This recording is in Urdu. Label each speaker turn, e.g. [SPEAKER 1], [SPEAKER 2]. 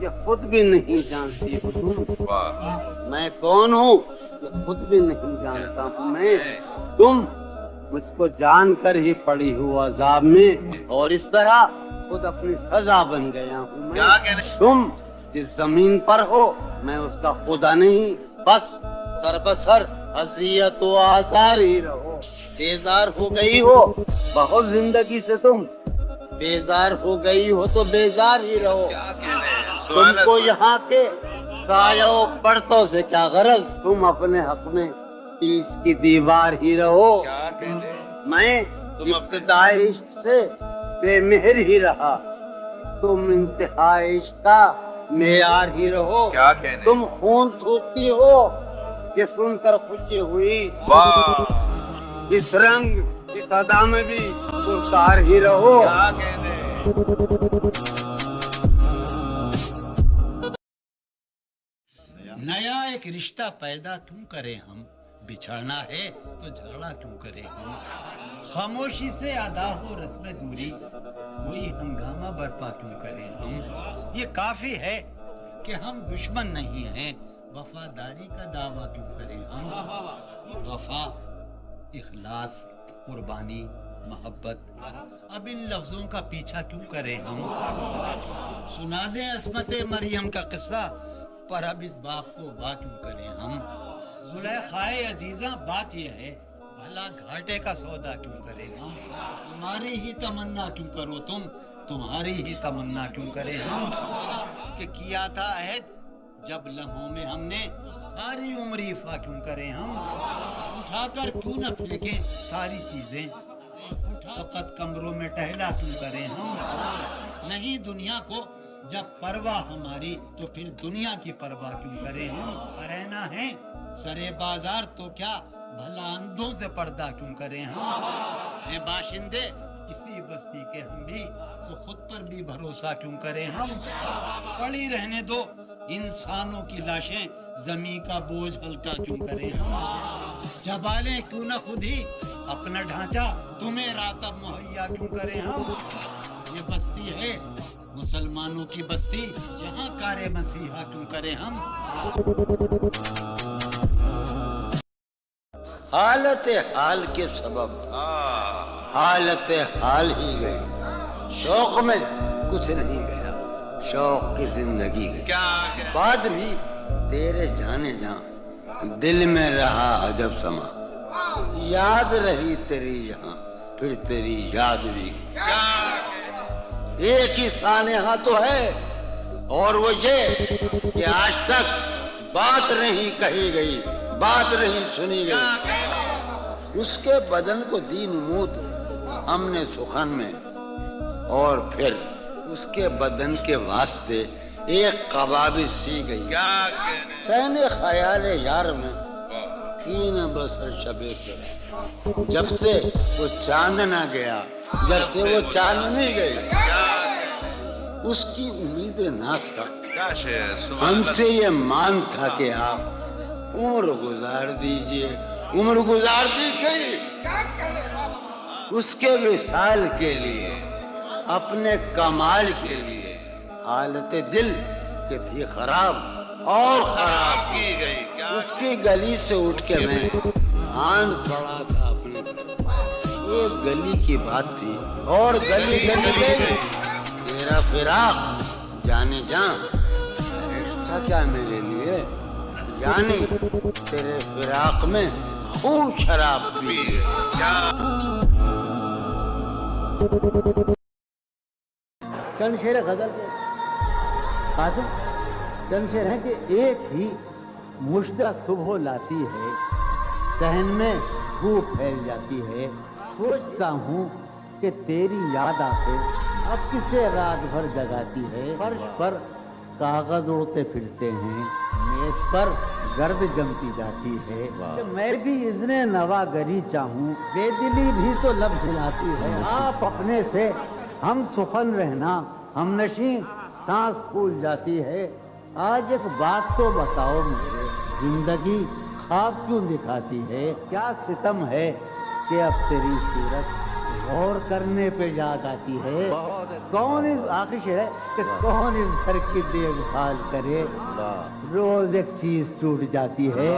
[SPEAKER 1] یہ خود بھی نہیں جانتی ہوں میں کون ہوں، یہ خود بھی نہیں جانتا ہوں میں. تم مجھ کو جان کر ہی پڑی ہو عذاب میں، اور اس طرح خود اپنی سزا بن گیا ہوں میں. تم جس زمین پر ہو میں اس کا خدا نہیں، بس سر بسر اذیت و آزار ہی رہو. بیزار ہو گئی ہو بہت زندگی سے، تم بیزار ہو گئی ہو تو بیزار ہی رہو. تم کو یہاں کے سایہ و پرتوں سے کیا غرض، تم اپنے حق میں تیس کی دیوار ہی رہو. میں ابتدائی عشق سے بے مہر ہی رہا، تم انتہائی عشق کا معیار ہی رہو. تم خون تھوکتی ہو یہ سن کر خوشی ہوئی، اس رنگ اس ادا میں بھی پرکار ہی رہو.
[SPEAKER 2] نیا ایک رشتہ پیدا کیوں کریں ہم، بچھڑنا ہے تو جھگڑا کیوں کریں ہم. خاموشی سے ادا ہو رسم دوری، کوئی ہنگامہ برپا کیوں کریں ہم. یہ کافی ہے کہ ہم دشمن نہیں ہیں، وفاداری کا دعویٰ کیوں کریں ہم. وفا، اخلاص، قربانی، محبت، اب ان لفظوں کا پیچھا کیوں کریں ہم. سنا دیں عصمت مریم کا قصہ، پر اب اس باپ کو با کیوں کریں ہم. زلیخائے عزیزاں بات یہ ہے، بھلا گھاٹے کا سودا کیوں کریں ہم. ہماری ہی تمنا کیوں کرو تم، تمہاری ہی تمنا کیوں کریں ہم. کہ کیا تھا عہد جب لمحوں میں ہم نے، ساری عمر ایفا کیوں کریں ہم. اٹھا کر کیوں نہ پھینکیں ساری چیزیں، فقط کمروں میں ٹہلا کیوں کریں ہم. نہیں دنیا کو جب پرواہ ہماری تو پھر دنیا کی پرواہ کیوں کریں ہم. رہنا ہے سرے بازار تو کیا، بھلا اندھوں سے پردہ کیوں کریں ہم. ہیں باشندے اسی بستی کے ہم بھی، سو خود پر بھی بھروسہ کیوں کریں ہم. پڑی رہنے دو انسانوں کی لاشیں، زمین کا بوجھ ہلکا کیوں کریں ہم. چبا لیں کیوں نہ خود ہی اپنا ڈھانچہ، تمہیں راتب مہیا کیوں کریں ہم. یہ بستی ہے مسلمانوں کی بستی، جہاں کار مسیحا کیوں کریں ہم.
[SPEAKER 1] حالت حال کے سبب حالت حال ہی گئی، شوق میں کچھ نہیں گیا، شوق کی زندگی گئی. بعد بھی تیرے جانے جہاں دل میں رہا عجب سما، یاد رہی تیری یہاں پھر تیری یاد بھی. ایک ہی سانحہ تو ہے اور وہ یہ کہ آج تک بات نہیں کہی گئی، بات نہیں سنی گئی. اس کے بدن کو دی نمود ہم نے سخن میں، اور پھر اس کے بدن کے واسطے ایک قبابی سی گئی. سین خیال یار میں کین بسر شب کرا، جب سے وہ چاند نہ گیا، جب سے وہ چاند نہیں گئی. اس کی امید ناز کا ہم سے یہ مان تھا کہ آپ عمر گزار دیجئے، عمر گزار دی گئی. اس کے وصال کے لیے، اپنے کمال کے لیے، حالت دل کہ تھی خراب اور خراب کی گئی. اس کی گلی سے اٹھ کے میں آن پڑا تھا اپنے. ایک گلی کی بات تھی اور گلی گلی گئی. تیرا فراق جانے جان تھا کیا میرے لیے، یعنی تیرے فراق میں خون شراب پی.
[SPEAKER 3] چند شعر غزل کے قاسم، چند شعر ہیں کہ ایک ہی مشتہ صبح لاتی ہے، صحن میں دھوپ پھیل جاتی ہے. سوچتا ہوں کہ تیری یاد آتے اب کسے رات بھر جگاتی ہے. فرش پر کاغذ اڑتے پھرتے ہیں، میز پر گرد جمتی جاتی ہے. کہ میں بھی اذن نواگری چاہوں، بے دلی بھی تو لب ہلاتی ہے. آپ اپنے سے ہم سخن رہنا، ہم نشیں سانس پھول جاتی ہے. آج ایک بات تو بتاؤ مجھے، زندگی خواب کیوں دکھاتی ہے؟ کیا ستم ہے کہ اب تیری صورت غور کرنے پہ یاد آتی ہے کون اس آخر شعر ہے کہ کون اس گھر کی دیکھ بھال کرے روز ایک چیز ٹوٹ جاتی ہے